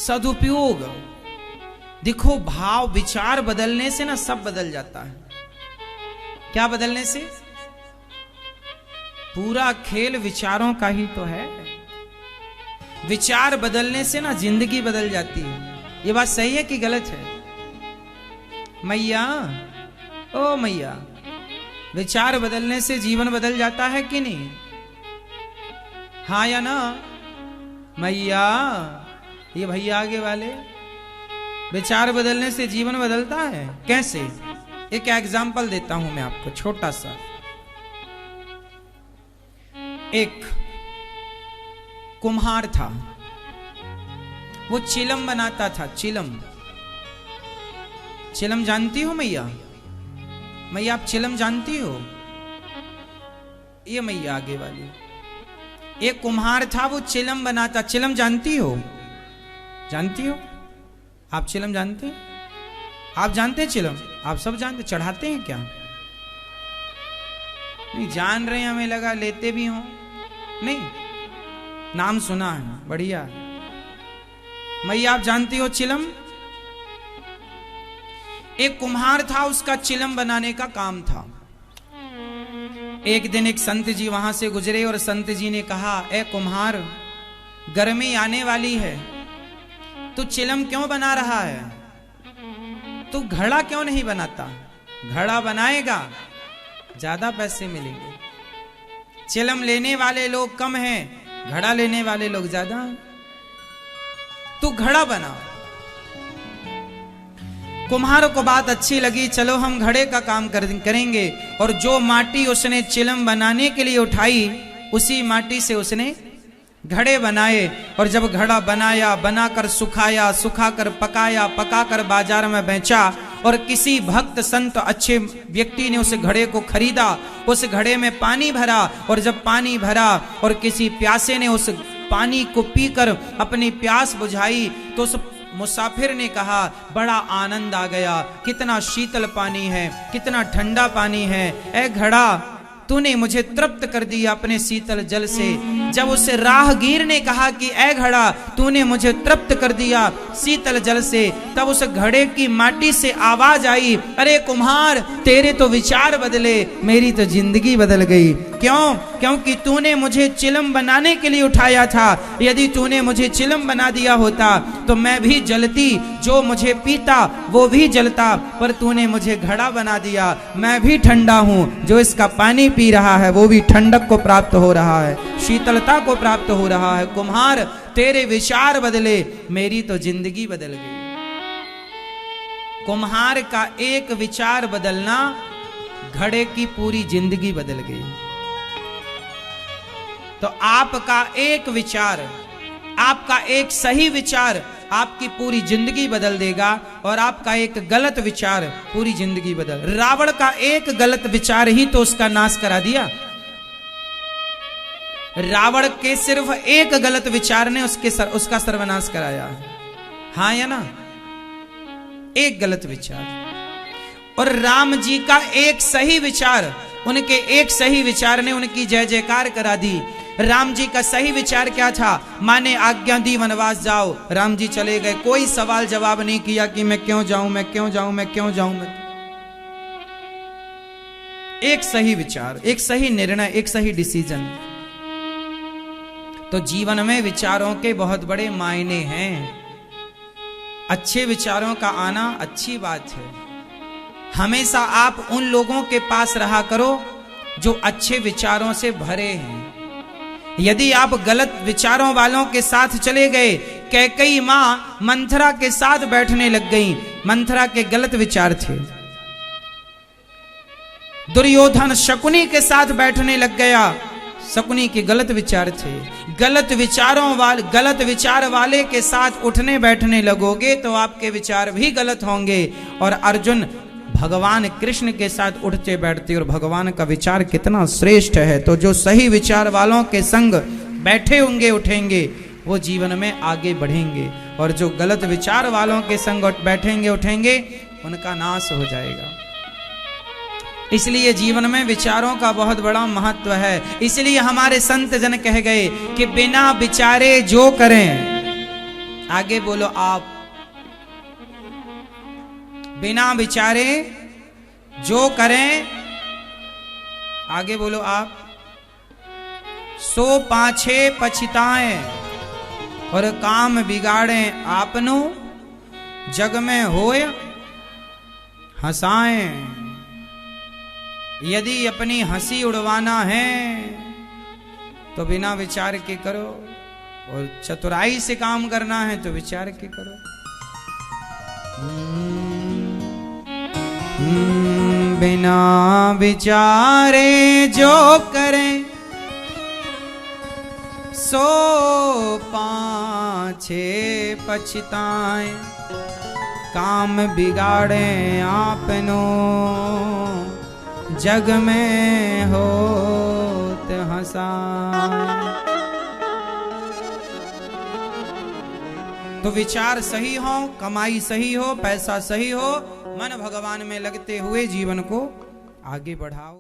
सदुपयोग। देखो, भाव विचार बदलने से ना सब बदल जाता है। क्या बदलने से? पूरा खेल विचारों का ही तो है। विचार बदलने से ना जिंदगी बदल जाती है। ये बात सही है कि गलत है? मैया, ओ मैया, विचार बदलने से जीवन बदल जाता है कि नहीं? हाँ या ना? मैया, ये भैया आगे वाले, विचार बदलने से जीवन बदलता है कैसे? एक एग्जाम्पल देता हूं मैं आपको, छोटा सा। एक कुम्हार था, वो चिलम बनाता था। चिलम, चिलम जानती हो मैया? मैया, आप चिलम जानती हो? ये मैया आगे वाली, एक कुम्हार था, वो चिलम बनाता। चिलम जानती हो? जानती हो? आप चिलम जानते हैं? आप जानते हैं चिलम? आप सब जानते? चढ़ाते हैं क्या? नहीं जान रहे हैं, हमें लगा लेते भी हो। नहीं, नाम सुना है, बढ़िया। मैया, आप जानती हो चिलम? एक कुम्हार था, उसका चिलम बनाने का काम था। एक दिन एक संत जी वहां से गुजरे और संत जी ने कहा, ए कुम्हार, गर्मी आने वाली है, तू चिलम क्यों बना रहा है? तू घड़ा क्यों नहीं बनाता? घड़ा बनाएगा, ज्यादा पैसे मिलेंगे। चिलम लेने वाले लोग कम हैं, घड़ा लेने वाले लोग ज्यादा। तू घड़ा बना। कुम्हार को बात अच्छी लगी, चलो हम घड़े का काम करेंगे। और जो माटी उसने चिलम बनाने के लिए उठाई, उसी माटी से उसने घड़े बनाए। और जब घड़ा बनाया, बनाकर सुखाया, सुखाकर पकाया, पकाकर बाजार में बेचा, और किसी भक्त संत अच्छे व्यक्ति ने उस घड़े को खरीदा, उस घड़े में पानी भरा, और जब पानी भरा और किसी प्यासे ने उस पानी को पीकर अपनी प्यास बुझाई, तो उस मुसाफिर ने कहा, बड़ा आनंद आ गया, कितना शीतल पानी है, कितना ठंडा पानी है। ए घड़ा, तूने मुझे तृप्त कर दिया अपने शीतल जल से। जब उस राहगीर ने कहा कि ए घड़ा, तूने मुझे तृप्त कर दिया शीतल जल से, तब उस घड़े की माटी से आवाज आई, अरे कुम्हार, तेरे तो विचार बदले, मेरी तो जिंदगी बदल गई। क्यों? क्योंकि तूने मुझे चिलम बनाने के लिए उठाया था। यदि तूने मुझे चिलम बना दिया होता तो मैं भी जलती, जो मुझे पीता वो भी जलता, पर तूने मुझे घड़ा बना दिया। मैं भी ठंडा हूं, जो इसका पानी पी रहा है वो भी ठंडक को प्राप्त हो रहा है, शीतलता को प्राप्त हो रहा है। कुम्हार, तेरे विचार बदले, मेरी तो जिंदगी बदल गई। कुम्हार का एक विचार बदलना, घड़े की पूरी जिंदगी बदल गई। तो आपका एक विचार, आपका एक सही विचार आपकी पूरी जिंदगी बदल देगा, और आपका एक गलत विचार पूरी जिंदगी बदल। रावण का एक गलत विचार ही तो उसका नाश करा दिया। रावण के सिर्फ एक गलत विचार ने उसका सर्वनाश कराया। हाँ या ना? एक गलत विचार। और राम जी का एक सही विचार, उनके एक सही विचार ने उनकी जय जयकार करा दी। राम जी का सही विचार क्या था? माँ ने आज्ञा दी वनवास जाओ, राम जी चले गए, कोई सवाल जवाब नहीं किया कि मैं क्यों जाऊं, मैं क्यों जाऊं, मैं क्यों जाऊं। एक सही विचार, एक सही निर्णय, एक सही डिसीजन। तो जीवन में विचारों के बहुत बड़े मायने हैं। अच्छे विचारों का आना अच्छी बात है। हमेशा आप उन लोगों के पास रहा करो जो अच्छे विचारों से भरे हैं। यदि आप गलत विचारों वालों के साथ चले गए, कैकेयी मां मंथरा के साथ बैठने लग गई, मंथरा के गलत विचार थे। दुर्योधन शकुनी के साथ बैठने लग गया, शकुनी के गलत विचार थे। गलत विचार वाले के साथ उठने बैठने लगोगे तो आपके विचार भी गलत होंगे। और अर्जुन भगवान कृष्ण के साथ उठते बैठते, और भगवान का विचार कितना श्रेष्ठ है। तो जो सही विचार वालों के संग बैठे होंगे, उठेंगे, वो जीवन में आगे बढ़ेंगे। और जो गलत विचार वालों के संग बैठेंगे, उठेंगे, उनका नाश हो जाएगा। इसलिए जीवन में विचारों का बहुत बड़ा महत्व है। इसलिए हमारे संत जन कह गए कि बिना विचारे जो करें आगे बोलो आप। बिना विचारे जो करें, आगे बोलो आप, सो पाछे पछताएं, और काम बिगाड़ें आपनो, जग में होय हंसाएं। यदि अपनी हंसी उड़वाना है तो बिना विचार के करो, और चतुराई से काम करना है तो विचार के करो। बिना विचारे जो करें, सो पाछे पछताएं, काम बिगाड़े आपनो, जग में होत हंसाएं। तो विचार सही हो, कमाई सही हो, पैसा सही हो, मन भगवान में लगते हुए जीवन को आगे बढ़ाओ।